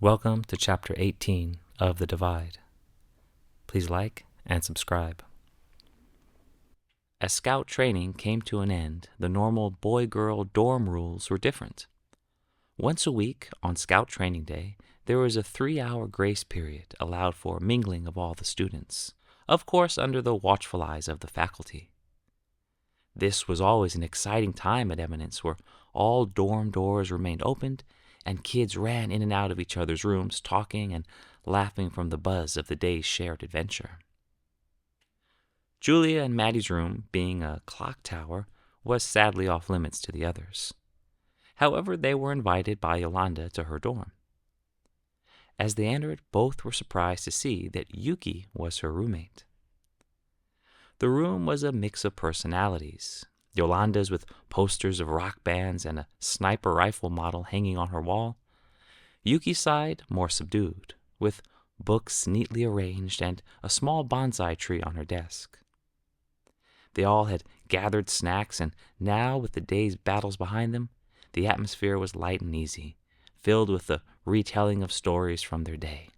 Welcome to Chapter 18 of The Divide. Please like and subscribe. As Scout training came to an end, the normal boy-girl dorm rules were different. Once a week, on Scout training day, there was a 3-hour grace period allowed for mingling of all the students, of course under the watchful eyes of the faculty. This was always an exciting time at Eminence, where all dorm doors remained opened and kids ran in and out of each other's rooms, talking and laughing from the buzz of the day's shared adventure. Julia and Maddie's room, being a clock tower, was sadly off limits to the others. However, they were invited by Yolanda to her dorm. As they entered, both were surprised to see that Yuki was her roommate. The room was a mix of personalities. Yolanda's with posters of rock bands and a sniper rifle model hanging on her wall. Yuki's side, more subdued, with books neatly arranged and a small bonsai tree on her desk. They all had gathered snacks, and now, with the day's battles behind them, the atmosphere was light and easy, filled with the retelling of stories from their day.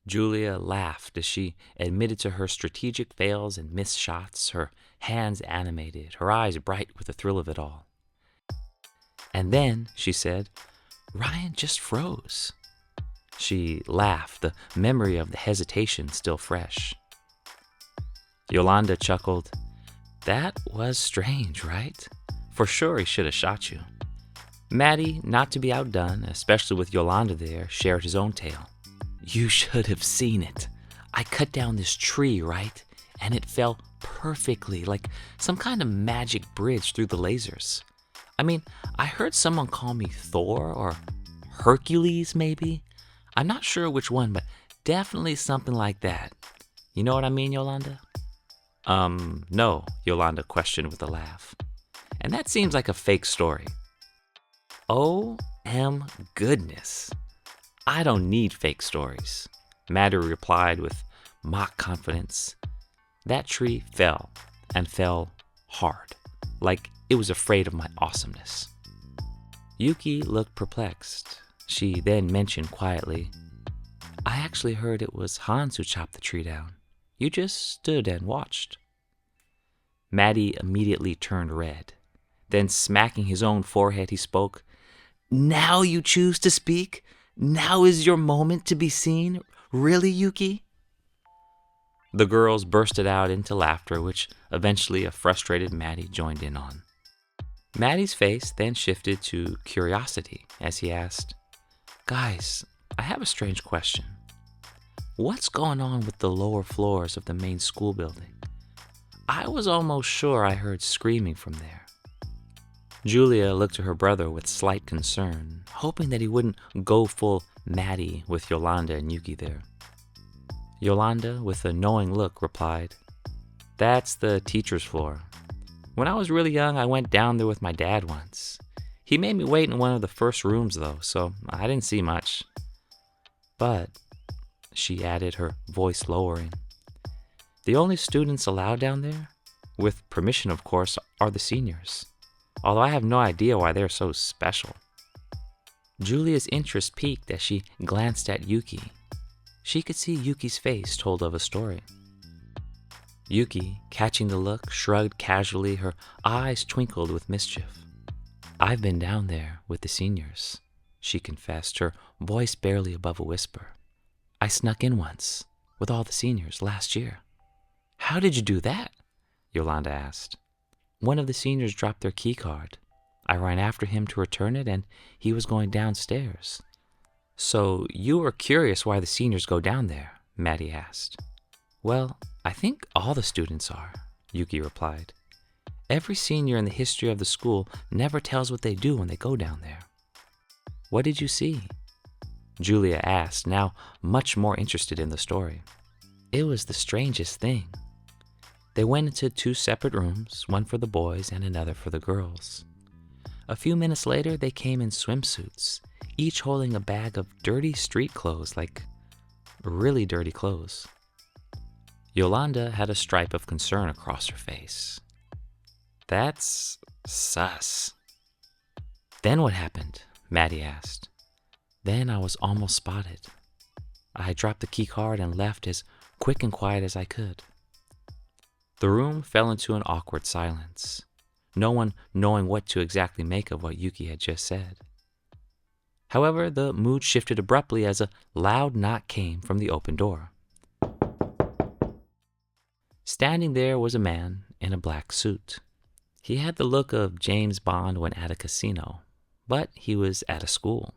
Julia laughed as she admitted to her strategic fails and missed shots, her hands animated, her eyes bright with the thrill of it all. And then, she said, "Ryan just froze." She laughed, the memory of the hesitation still fresh. Yolanda chuckled. "That was strange, right? For sure he should have shot you." Maddie, not to be outdone, especially with Yolanda there, shared his own tale. "You should have seen it. I cut down this tree, right? And it fell perfectly, like some kind of magic bridge through the lasers. I mean, I heard someone call me Thor or Hercules, maybe. I'm not sure which one, but definitely something like that. You know what I mean, Yolanda?" No, Yolanda questioned with a laugh. "And that seems like a fake story." "Oh, goodness. I don't need fake stories," Maddie replied with mock confidence. "That tree fell, and fell hard, like it was afraid of my awesomeness." Yuki looked perplexed. She then mentioned quietly, "I actually heard it was Hans who chopped the tree down. You just stood and watched." Maddie immediately turned red. Then, smacking his own forehead, he spoke, "Now you choose to speak? Now is your moment to be seen? Really, Yuki?" The girls bursted out into laughter, which eventually a frustrated Maddie joined in on. Maddie's face then shifted to curiosity as he asked, "Guys, I have a strange question. What's going on with the lower floors of the main school building? I was almost sure I heard screaming from there." Julia looked to her brother with slight concern, hoping that he wouldn't go full Maddie with Yolanda and Yuki there. Yolanda, with a knowing look, replied, "That's the teacher's floor. When I was really young, I went down there with my dad once. He made me wait in one of the first rooms, though, so I didn't see much. But," she added, her voice lowering, "the only students allowed down there, with permission of course, are the seniors. Although I have no idea why they're so special." Julia's interest peaked as she glanced at Yuki. She could see Yuki's face told of a story. Yuki, catching the look, shrugged casually, her eyes twinkled with mischief. "I've been down there with the seniors," she confessed, her voice barely above a whisper. "I snuck in once, with all the seniors, last year." "How did you do that?" Yolanda asked. "One of the seniors dropped their key card. I ran after him to return it, and he was going downstairs." "So you were curious why the seniors go down there?" Maddie asked. "Well, I think all the students are," Yuki replied. "Every senior in the history of the school never tells what they do when they go down there." "What did you see?" Julia asked, now much more interested in the story. "It was the strangest thing. They went into 2 separate rooms, one for the boys and another for the girls. A few minutes later, they came in swimsuits, each holding a bag of dirty street clothes, like really dirty clothes." Yolanda had a stripe of concern across her face. "That's sus." "Then what happened?" Maddie asked. Then I was almost spotted. I dropped the key card and left as quick and quiet as I could. The room fell into an awkward silence, no one knowing what to exactly make of what Yuki had just said. However, the mood shifted abruptly as a loud knock came from the open door. Standing there was a man in a black suit. He had the look of James Bond when at a casino, but he was at a school.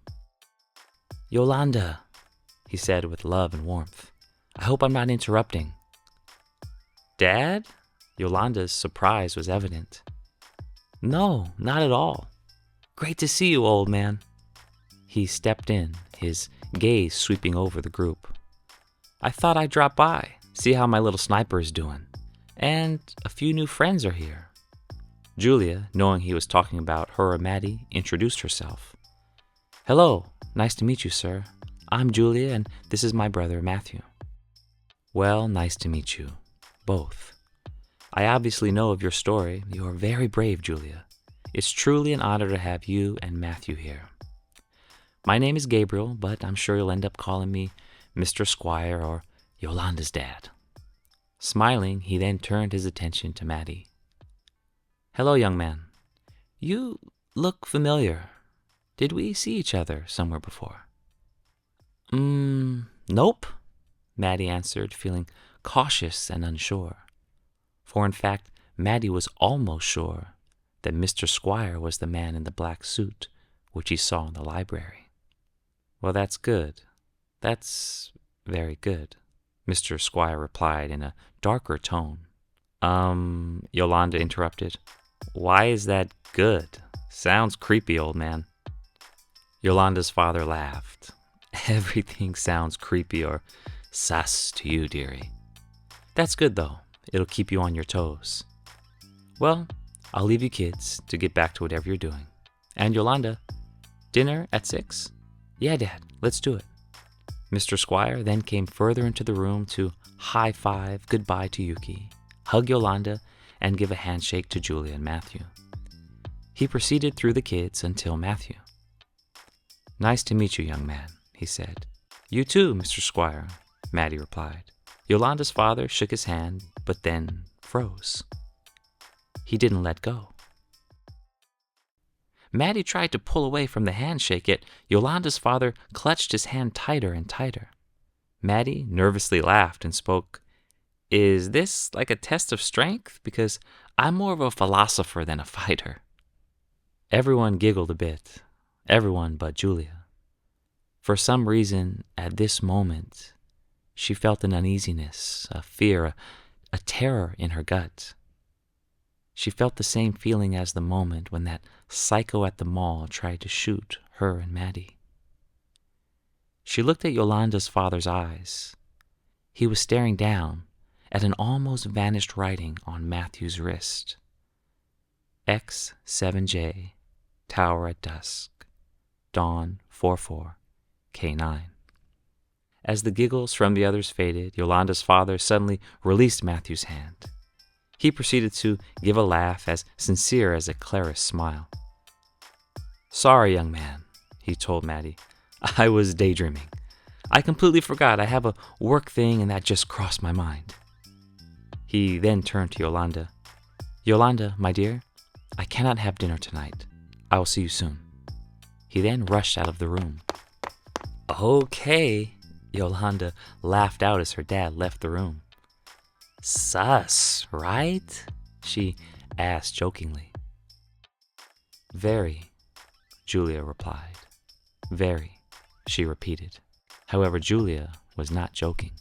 "Yolanda," he said with love and warmth. "I hope I'm not interrupting." "Dad?" Yolanda's surprise was evident. "No, not at all. Great to see you, old man." He stepped in, his gaze sweeping over the group. "I thought I'd drop by, see how my little sniper is doing. And a few new friends are here." Julia, knowing he was talking about her or Maddie, introduced herself. "Hello, nice to meet you, sir. I'm Julia, and this is my brother, Matthew." "Well, nice to meet you, both. I obviously know of your story. You are very brave, Julia. It's truly an honor to have you and Matthew here. My name is Gabriel, but I'm sure you'll end up calling me Mr. Squire or Yolanda's dad." Smiling, he then turned his attention to Maddie. "Hello, young man. You look familiar. Did we see each other somewhere before?" Nope," Maddie answered, feeling cautious and unsure. For in fact, Maddie was almost sure that Mr. Squire was the man in the black suit which he saw in the library. "Well, that's good. That's very good," Mr. Squire replied in a darker tone. Yolanda interrupted. "Why is that good? Sounds creepy, old man." Yolanda's father laughed. "Everything sounds creepy or sus to you, dearie. That's good, though. It'll keep you on your toes. Well, I'll leave you kids to get back to whatever you're doing. And Yolanda, dinner at 6? Yeah, Dad, let's do it." Mr. Squire then came further into the room to high-five goodbye to Yuki, hug Yolanda, and give a handshake to Julia and Matthew. He proceeded through the kids until Matthew. "Nice to meet you, young man," he said. "You too, Mr. Squire," Maddie replied. Yolanda's father shook his hand, but then froze. He didn't let go. Maddie tried to pull away from the handshake, yet Yolanda's father clutched his hand tighter and tighter. Maddie nervously laughed and spoke, "Is this like a test of strength? Because I'm more of a philosopher than a fighter." Everyone giggled a bit, everyone but Julia. For some reason, at this moment, she felt an uneasiness, a fear, a terror in her gut. She felt the same feeling as the moment when that psycho at the mall tried to shoot her and Maddie. She looked at Yolanda's father's eyes. He was staring down at an almost vanished writing on Matthew's wrist. X7J, Tower at Dusk, Dawn 44, K9. As the giggles from the others faded, Yolanda's father suddenly released Matthew's hand. He proceeded to give a laugh as sincere as a Claris smile. "Sorry, young man," he told Maddie. "I was daydreaming. I completely forgot I have a work thing and that just crossed my mind." He then turned to Yolanda. "Yolanda, my dear, I cannot have dinner tonight. I will see you soon." He then rushed out of the room. "Okay," Yolanda laughed out as her dad left the room. "Sus, right?" she asked jokingly. "Very," Julia replied. "Very," she repeated. However, Julia was not joking.